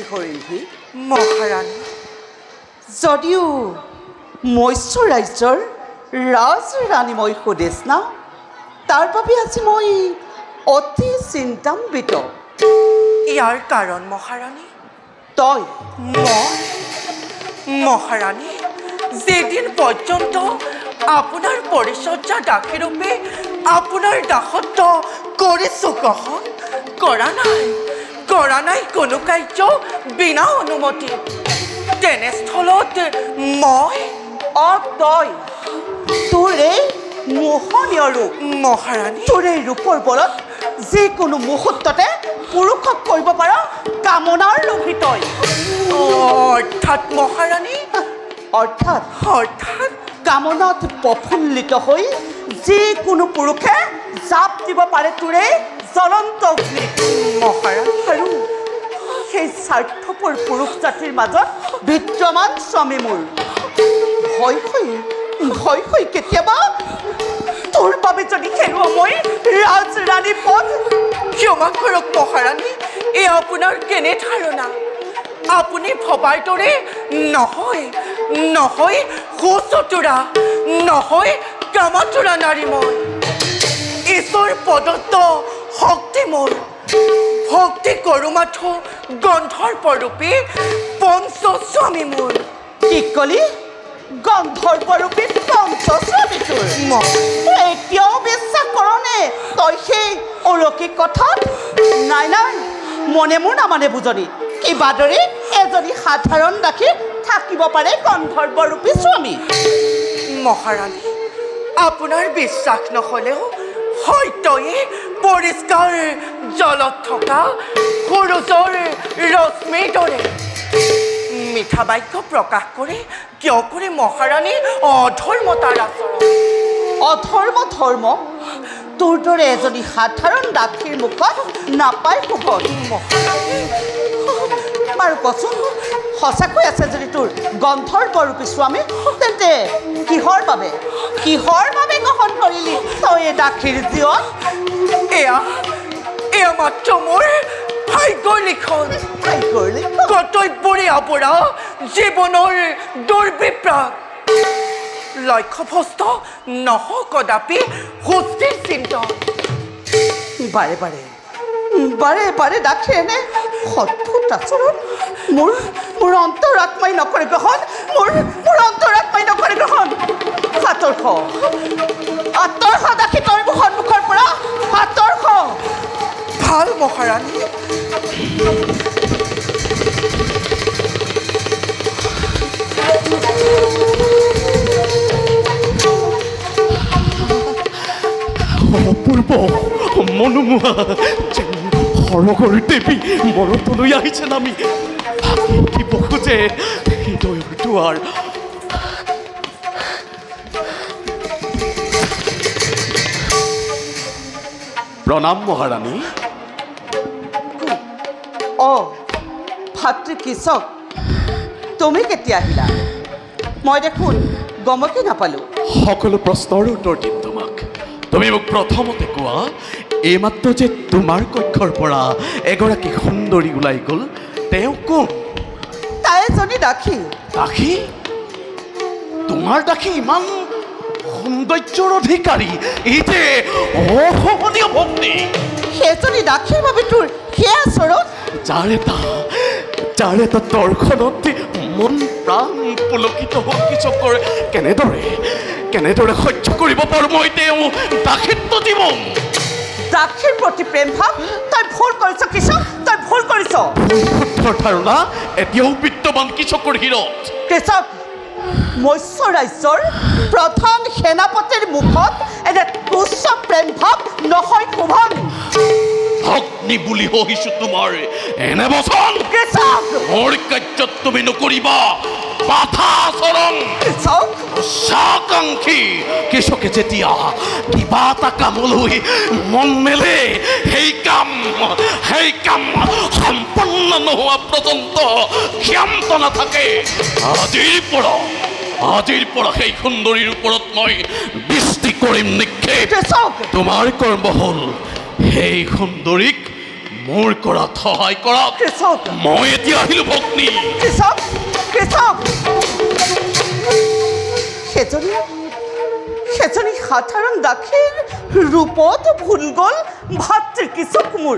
হৰি মহাৰাণী যদিও মৎস্য ৰাজ্যৰ ৰাজৰাণী মই সুদেশ না তাৰ বাবে আজি মই অতি চিন্তান্বিত ইয়াৰ কাৰণ মহাৰাণী তই মহাৰাণী যেদিন পৰ্যন্ত আপোনাৰ পৰিচৰ্যা দাসীৰূপে আপোনাৰ দাসত্ব কৰিছোঁ গ্ৰহণ কৰা নাই কোনো কাৰ্য বিনা অনুমতি তেনেস্থলত মই তই তোৰ এই মোহনীয় ৰূপ মহাৰাণী তোৰ এই ৰূপৰ বলত যিকোনো মুহূৰ্ততে পুৰুষক কৰিব পাৰ কামনাৰ লোভী তই অৰ্থাৎ মহাৰাণী অৰ্থাৎ কামনাত প্ৰফুল্লিত হৈ যিকোনো পুৰুষে জাপ দিব পাৰে তোৰ এই জ্বলন্ত অগ্নি মহাৰাণী আৰু সেই স্বাৰ্থপৰ পুৰুষ জাতিৰ মাজত বিদ্যমান স্বামী মোৰ ভয় হৈ কেতিয়াবা তোৰ বাবে যদি হেৰুৱা মই ৰাজৰাণী পদ ক্ষমা কৰক মহাৰাণী এই আপোনাৰ কেনে ধাৰণা আপুনি ভবাৰ দৰে নহয় সুচতুৰা নহয় কামাতুৰা নাৰী মই ঈশ্বৰ প্ৰদত্ত শক্তি মোৰ ভক্তি কৰো মাথো গন্ধৰ্বৰূপী পঞ্চস্বামী মোৰ কি কলি গন্ধৰ্বৰূপী পঞ্চস্বামী তোৰ এতিয়াও বিশ্বাস কৰনে তই সেই অলৌকিক কথাত নাই মনে মোৰ নামানে বুজনি কিবাদৰে এজনী সাধাৰণ দাসী থাকিব পাৰে গন্ধৰ্বৰূপী স্বামী মহাৰাণী আপোনাৰ বিশ্বাস নহ'লেও হয়তয়ে পৰিষ্কাৰ জলত থকা সূৰুযৰ ৰশ্মিৰ দৰে মিঠা বাক্য প্ৰকাশ কৰে কিয় কৰে মহাৰাণী অধৰ্মতাৰ আচৰণ ধৰ্ম তোৰ দৰে এজনী সাধাৰণ দাসীৰ মুখত নাপায় সুখত বাৰু কচোন সঁচাকৈ আছে যদি তোৰ গন্ধৰ্বৰূপী স্বামী তেন্তে কিহৰ বাবে গ্ৰহণ কৰিলি তই এই দাসীৰ জীৱন এয়া মাত্ৰ মোৰ ভাগ্যৰ লিখন কৰ্তব্যৰে আৱৰা জীৱনৰ দুৰ্বিপ্ৰাট লক্ষ্যভ্ৰষ্ট নহ কদাপি সুস্থিৰ চিন্তন বাৰে বাৰে বাৰে বাৰে ডাকে এনে অদ্ভুত আচৰণ মোৰ মোৰ অন্তৰাত্মাই নকৰে গ্ৰহণ মোৰ অন্তৰাত্মাই নকৰে গ্ৰহণ আঁতৰ ডাকি তই মোৰ সন্মুখৰ পৰা আঁতৰ ভাল মহাৰাণী অপূৰ্ব মনোমোহা সৰগৰ দেৱী মৰতলৈ আহিছে নামি কি বহু যে হৃদয়ৰ দুৱাৰ প্ৰণাম মহাৰাণী ভাতৃ কৃষক তুমি কেতিয়া আহিলা মই দেখোন গমকে নাপালো সকলো প্ৰশ্নৰ উত্তৰ দিম তোমাক তুমি মোক প্ৰথমতে কোৱা এইমাত্ৰ যে তোমাৰ কক্ষৰ পৰা এগৰাকী সুন্দৰী ওলাই গ'ল তেওঁ কোন তাই এজনী দাসী দাসী তোমাৰ দাসী ইমান সৌন্দৰ্যৰ অধিকাৰী এই যে অসহনীয় ভগ্নী সেইজনী দাসীৰ বাবে তোৰ সেয়া আচৰণ যাৰ এটা দৰ্শনত মন প্ৰাণ পুলকিত হোৱা কিশোৰ কেনেদৰে সহ্য কৰিব পাৰোঁ মই তেওঁ দাসিত্ব দিব দাসীৰ প্ৰতি প্ৰেম ভাৱ তই ভুল কৰিছ কৃষক তই ভুল কৰিছ শুদ্ধ ধাৰণা এতিয়াও বিদ্যমান কিশোৰ হীৰত কৃষক মৎস্য ৰাজ্যৰ প্ৰধান সেনাপতিৰ মুখত এনে তুচ্ছ প্ৰেম ভাৱ নহয় শোভন ভগ্নী বুলি সহিছো তোমাৰ এনে বচন কৃষক মোৰ কাৰ্যত তুমি নকৰিবা বাধা আচৰণ কৃষক উচ্চাকাংক্ষী কৃষকে যেতিয়া কিবা এটা কামলৈ মন মেলে সেই কাম সম্পন্ন নোহোৱা পৰ্যন্ত ক্ষান্ত নাথাকে আজিৰ পৰা সেই সুন্দৰীৰ ওপৰত মই দৃষ্টি কৰিম নিক্ষেপ তোমাৰ কৰ্ম হ'ল সেই সুন্দৰীক মোৰ কৰাত সহায় কৰা মই এতিয়া আহিলো ভগ্নী কৃষক সেইজনী সাধাৰণ দাসীৰ ৰূপত ভুল গ'ল ভাতৃ কৃষক মোৰ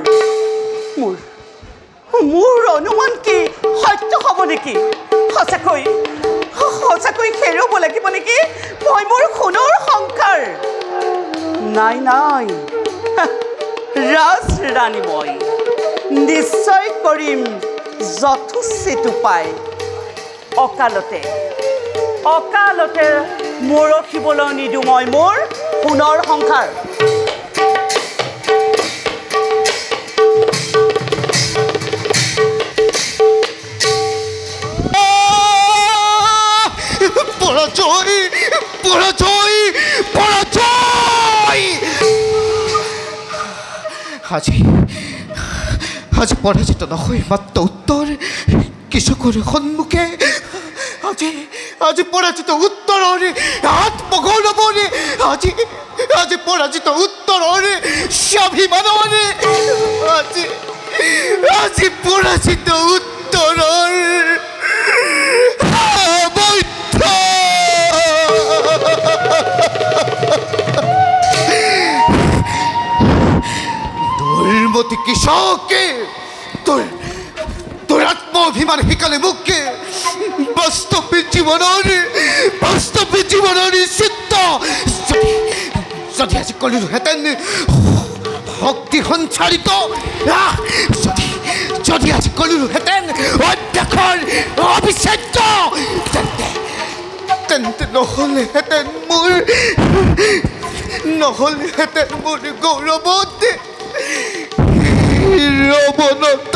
অনুমান কি সত্য হ'ব নেকি সঁচাকৈ হেৰুৱাব লাগিব নেকি মই মোৰ সোণৰ সংসাৰ নাই ৰাজৰাণী মই নিশ্চয় কৰিম যথোচিত উপায় অকালতে মৰখিবলৈ নিদিওঁ মই মোৰ সোণৰ সংসাৰ আজি পৰাজিত নহয় মাত্ৰ উত্তৰ কৃষকৰ সন্মুখে আজি পৰাজিত উত্তৰৰে আত্মগৌৰৱৰে আজি পৰাজিত উত্তৰৰে স্বাভিমানৰে আজি পৰাজিত উত্তৰৰ দুৰ্মতি কৃষকে তোৰ আত্মঅভিমান শিকালে মোকে বাস্তৱিক জীৱনৰ চিত্ত যদি আজি কৰিলোহেঁতেন শক্তি সঞ্চাৰিত যদি আজি কৰিলোহেঁতেন অভ্যাসৰ অবিচ্ছেদ্য তেন্তে নহ'লেহেঁতেন মোৰ গৌৰৱত ৰৱনত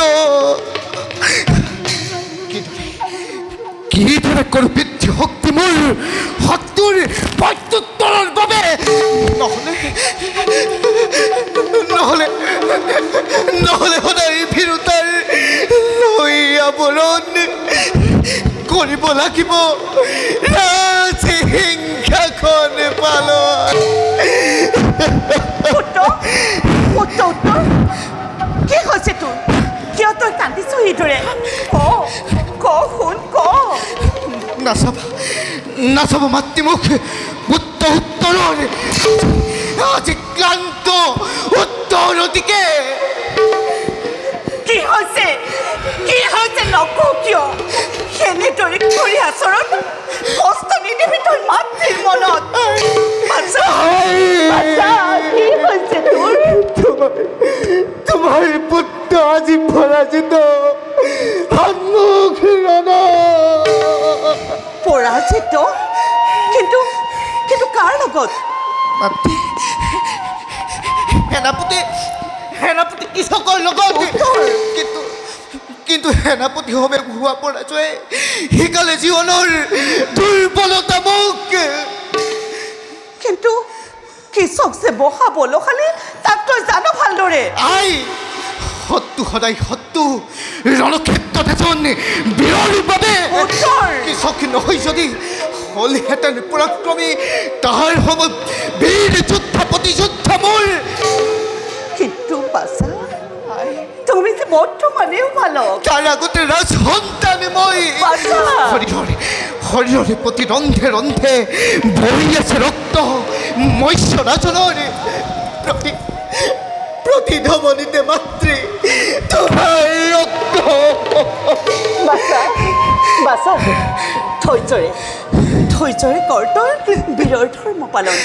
কিদৰে কৰোঁ বৃদ্ধি শক্তি মোৰ শক্তিৰ প্ৰত্যুত্তৰৰ বাবে নহ'লে সদায় ভীৰুতাৰ লৈ আৱৰণ কৰিব লাগিব ৰাজহিংসাখন পালন কি হৈছে তোৰ কিয় তই কান্দিছ এইদৰে ক শুন নাচাব মাতৃমুখ পুত্ৰ উত্তৰৰ আজি ক্লান্ত উত্তৰ দিকে কি হৈছে নকওঁ কিয় সেনেদৰে কৰি আচৰণ কষ্ট নিদিবি তই মাতৃৰ মনত বাচ্ছা, কি হৈছে তোমাৰ পুত্ৰ আজি পৰাজিত সন্মুখ পৰাজিত কিন্তু কাৰ লগত সেনাপতি কৃষকৰ লগত কিন্তু সেনাপতি হবে হোৱা পৰাজয়ে শিকালে জীৱনৰ দুৰ্বলতা মোক কিন্তু কৃষক যে বহা বলশালী তাক তই জানো ভালদৰে শত্ৰু সদায় শত্ৰু ৰণক্ষেত্ৰত এজন বীৰৰ বাবে কৃষক নহয় যদি হলহেঁতেন পৰাক্ৰমী তাহাৰ সময়ত বীৰ যুদ্ধ প্ৰতিযুদ্ধ মোৰ কিন্তু পাছা তুমি যে বৰ্তমানেও বালক তাৰ আগতে ৰাজ সন্তানে মই শৰীৰৰে প্ৰতি ৰন্ধে ৰন্ধে বৈ আছে ৰক্ত মৎস্য ৰাজনৰ প্ৰতিধমনিতে মাতৃ তোমাৰ ৰক্ত ধৈৰ্যৰে কৰ্তৰ বীৰৰ ধৰ্ম পালন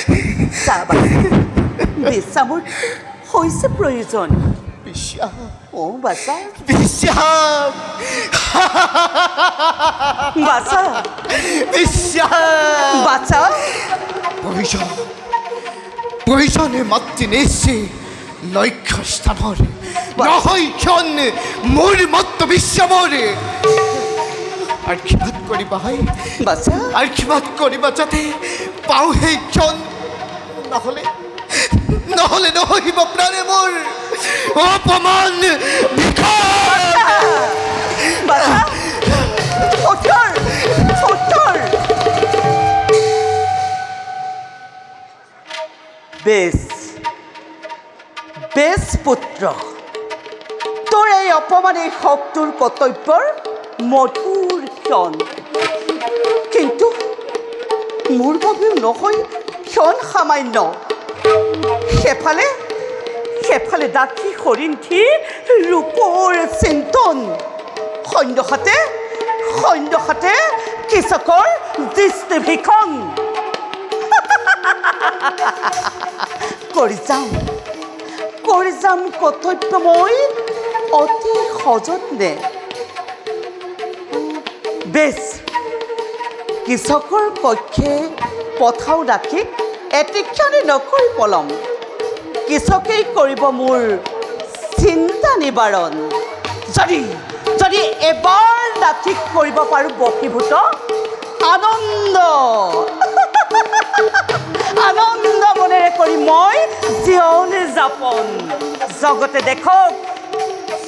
বিশ্বামৰ হৈছে প্ৰয়োজন প্ৰয়োজনে মাতৃ নিশ্চয় লক্ষ্য স্থানৰ নহয় ক্ষণ মোৰ মত বিশ্বামৰ আশীৰ্বাদ কৰিবা যাতে পাওঁ সেই ক্ষণ নহ'লে নহহিব প্ৰাণে মোৰ অপমান বেশ পুত্ৰ তোৰ এই অপমান এই শক্তিৰ কৰ্তব্যৰ মধুৰ ক্ষণ কিন্তু মোৰ বাবেও নহয় ক্ষণ সামান্য সেফালে দাঁতি সৰিন্ধি ৰূপৰ চিন্তন সন্ধ্যহাতে কৃষকৰ দৃষ্টিভীষণ কৰি যাম কৰ্তব্য মই অতি সযত্নে বেছ কৃষকৰ পক্ষে পঠাও ৰাখি এতিক্ষণে নকৰি পলম কৃষকেই কৰিব মোৰ চিন্তা নিবাৰণ যদি এবাৰ দাঁতিক কৰিব পাৰোঁ বশীভূত আনন্দ মনেৰে কৰি মই জীৱন যাপন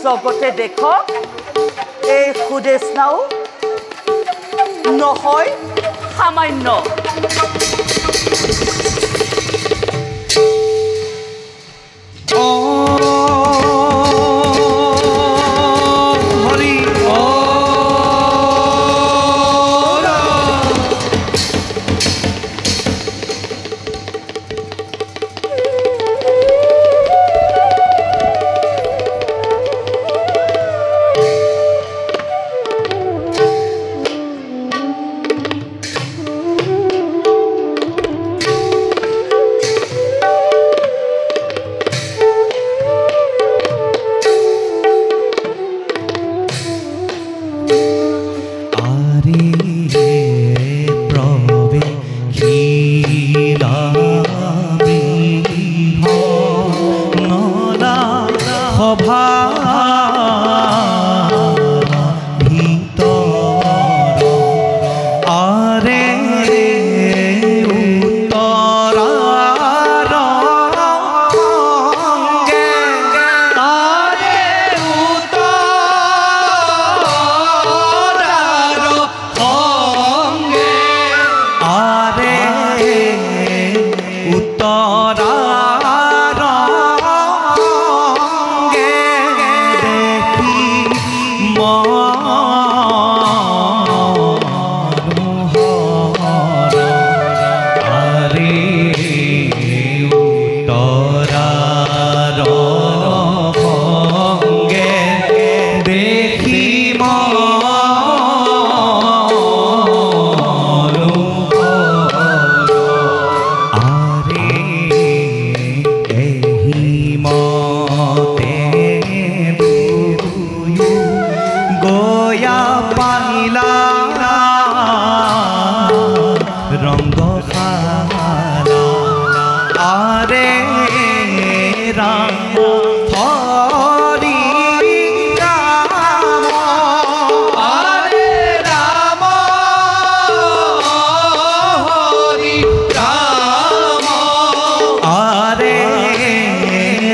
জগতে দেখক এই সুদেশনাও নহয় সামান্য বয়া পাইলা রঙ্গশালা আরে রাম হরি রাম আরে রাম হরি রাম আরে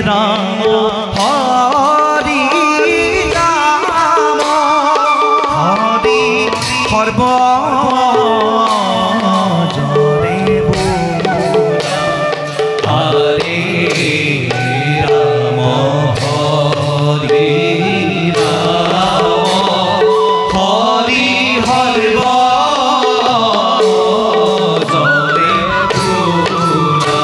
রাম হরি রাম হরি সর্ব জরে হরে রাম হরে রাম হরি হর্ব জরে ভোলা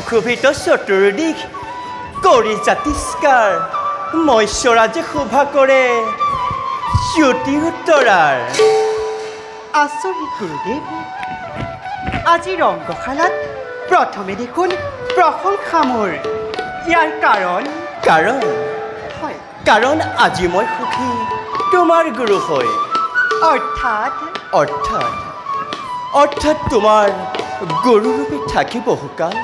ক্ষোভিত চতুৰ্দিশ কৰি জাতিষ্কাৰ মৎস্যৰাজে শোভা কৰে জ্যোতি উত্তৰাৰ আচৰিত গুৰুদেৱ আজি ৰংগশালাত প্ৰথমে দেখোন প্ৰশংসা মোৰ ইয়াৰ কাৰণ হয় কাৰণ আজি মই সুখী তোমাৰ গুৰু হৈ অৰ্থাৎ তোমাৰ গুৰুৰূপে থাকি বহুকাল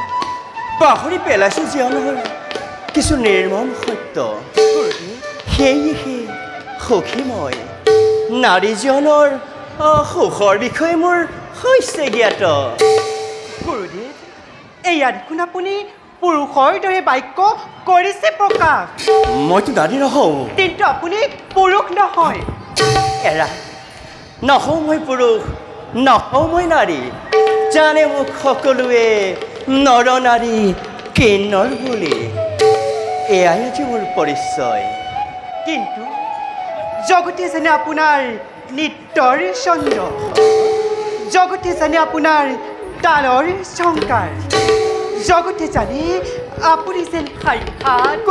পাহৰি পেলাইছোঁ জীৱনৰ কিছু নিৰ্মম সত্য সেয়েহে সুখী মই নাৰী জীৱনৰ সুখৰ বিষয়ে মোৰ হৈছে জ্ঞাত গুৰুদেৱ এয়া দেখোন আপুনি পুৰুষৰ দৰে বাক্য কৰিছে প্ৰকাশ মইতো নাৰী নহওঁ কিন্তু আপুনি পুৰুষ নহয় এৰা নহওঁ মই পুৰুষ নহওঁ মই নাৰী জানে মোক সকলোৱে নৰ নাৰী কিন্নৰ বুলি এয়াই আজি মোৰ পৰিচয় কিন্তু জগতে জানে আপোনাৰ নৃত্যৰ চন্দ্ৰ জগতে জানে আপোনাৰ তালৰ ঝংকাৰ জগতে জানে আপুনি যেন সাক্ষাৎ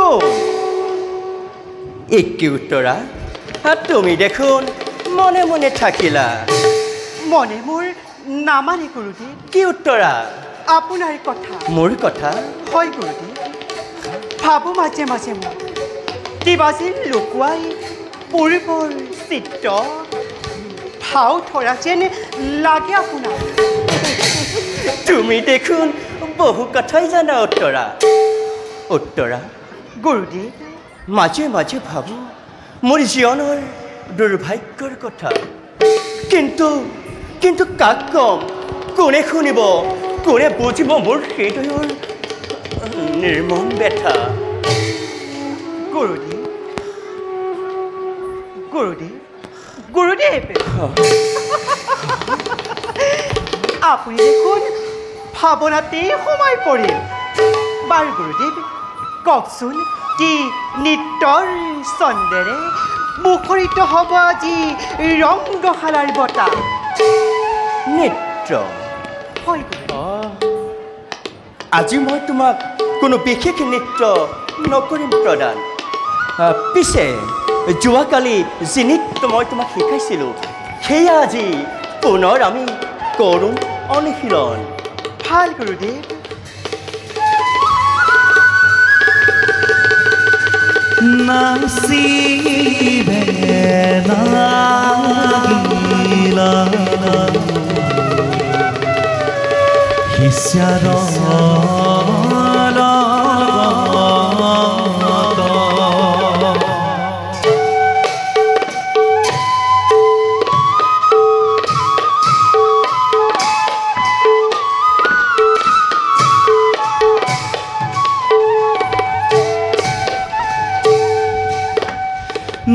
একে উত্তৰা তুমি দেখোন মনে মনে থাকিলা মনে মোৰ নামানে গুৰুদেৱ কি উত্তৰা আপোনাৰ কথা মোৰ কথা হয় গুৰুদেৱ ভাবোঁ মাজে মাজে মই কিবা যেন লুকুৱাই পূৰ্বৰ চিত্ৰ ভাও ধৰা যেন লাগে আপোনাৰ তুমি দেখোন বহু কথাই জানা উত্তৰা গুৰুদেৱ মাজে মাজে ভাবোঁ মোৰ জীৱনৰ দুৰ্ভাগ্যৰ কথা কিন্তু কাক কম কোনে শুনিব কোনে বুজিব মোৰ হৃদয়ৰ নিৰ্মম ব্যথা গুৰুদেৱ আপুনি দেখোন ভাৱনাতেই সোমাই পৰিল বাৰু গুৰুদেৱ কওকচোন কি নৃত্যৰ চন্দেৰে মুখৰিত হ'ব আজি ৰংগশালাৰ বঁটা নৃত্য হয় আজি মই তোমাক কোনো বিশেষ নৃত্য নকৰিম প্ৰদান পিছে যোৱাকালি যি নৃত্য মই তোমাক শিকাইছিলোঁ সেয়া আজি পুনৰ আমি কৰোঁ অনুশীলন ভাল গুৰুদেৱ নাচিবে লাগিলা শিষ্যাৰ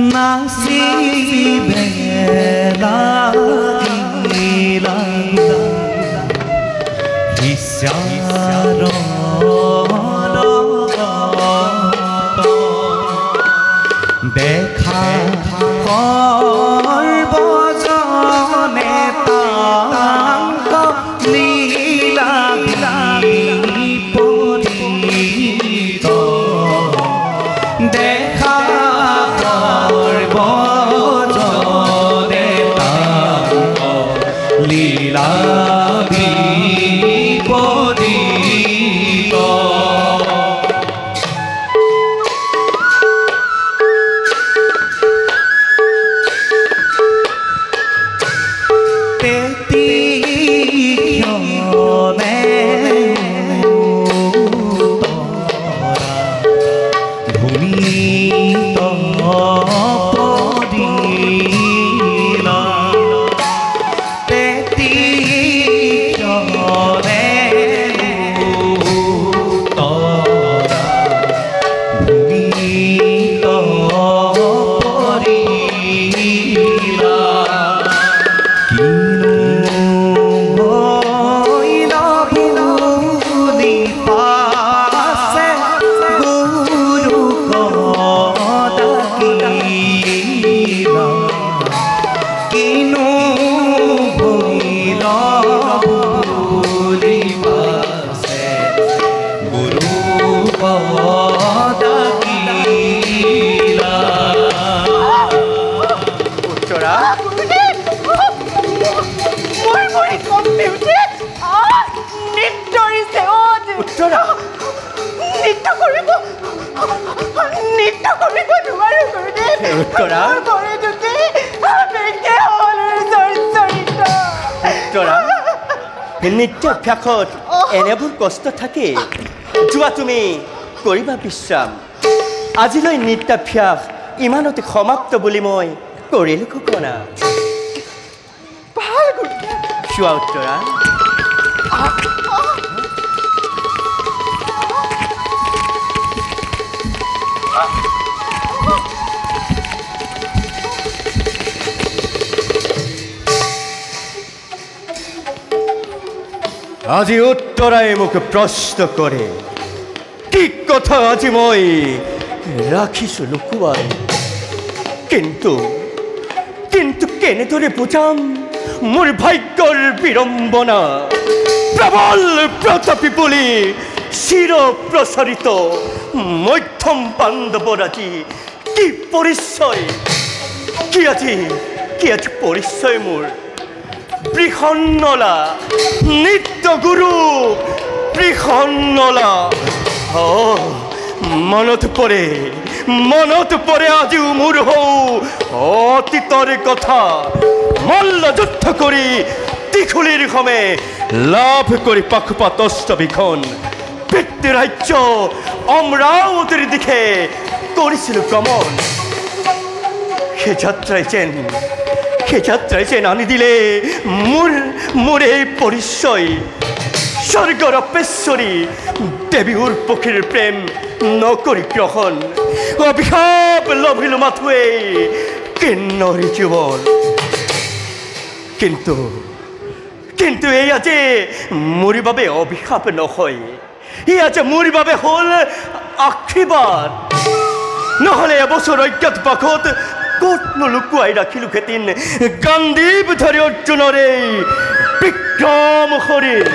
নাচিবে লাগিলা শিষ্যাৰ দেখা সৰ্বজনে তাংক লীলা উত্তৰা নৃত্য কৰিব নোৱাৰো গুৰুদেৱ উত্তৰা ভৰি দুটি আবেগে হ'ল চৰিত্ৰ উত্তৰা নৃত্যাভ্যাসত এনেবোৰ কষ্ট থাকে যোৱা তুমি কৰিবা বিশ্ৰাম আজিলৈ নৃত্যাভ্যাস ইমানতে সমাপ্ত বুলি মই কৰিলোঁ ঘোষণা ভাল গুৰুদেৱ চোৱা উত্তৰা আজি উত্তৰাই মোক প্ৰশ্ন কৰে কি কথা আজি মই ৰাখিছোঁ লুকুৱাই কিন্তু কেনেদৰে বুজাম মোৰ ভাগ্যৰ বিড়ম্বনা প্ৰবল প্ৰতাপী বুলি চিৰ প্ৰচাৰিত মধ্যম পাণ্ডৱৰ আজি কি পৰিচয় কি আজি পৰিচয় মোৰ বৃষণ্ণলা নিত্যগুৰু বৃষণ্ণলা মনত পৰে আজিও মোৰ হৌ অতীতৰ কথা মল্লযুদ্ধ কৰি ত্ৰিশূলিৰ সমে লাভ কৰি পাশুপাত অষ্টবিখন পিতৃৰাজ্য অমৰাৱতীৰ দিশে কৰিছিলোঁ গমন সেই যাত্ৰাই যেন আনি দিলে মোৰ এই পৰিচয় স্বৰ্গৰ অপেশ্বৰী দেৱী উৰ্পশীৰ প্ৰেম নকৰি গ্ৰহণ অভিশাপ লভিলো মাথোৱেই কিন্নৰী জীৱন কিন্তু এয়া যে মোৰ বাবে অভিশাপ নহয় এয়া যে মোৰ বাবে হ'ল আশীৰ্বাদ নহ'লে এবছৰ অজ্ঞাতবাসত ক'তনো লুকুৱাই ৰাখিলোঁ খেতিন গান্ধীৱ ধৰি অৰ্জুনৰে বিক্ৰম শৰীৰ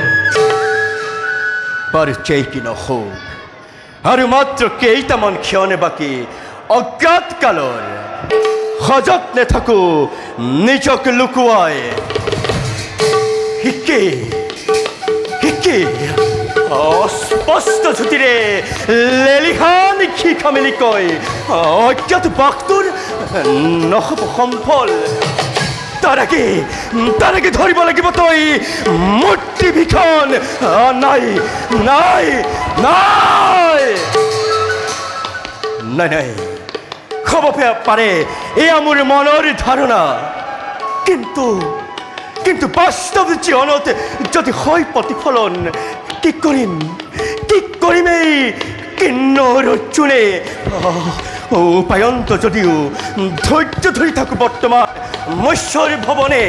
পৰিচয় কি নহওক আৰু মাত্ৰ কেইটামান ক্ষণে বাকী অজ্ঞাত কালৰ সযত্নে থাকোঁ নিজক লুকুৱাই শিকি অস্পষ্ট জ্যোতিৰে লেলিহান শিখা মেলি কয় অজ্ঞাত বাঘটোৰ নহ'ব সম্ফল তাৰাকে ধৰিব লাগিব তই মূৰ্তি ভীষণ নাই হ'ব পাৰে এয়া মোৰ মনৰ ধাৰণা কিন্তু বাস্তৱ জীৱনত যদি হয় প্ৰতিফলন কি কৰিম এই কিন্নৰ অৰ্জুনে উপায়ন্ত যদিও ধৈৰ্য ধৰি থাকোঁ বৰ্তমান মৎস্যৰ ভৱনে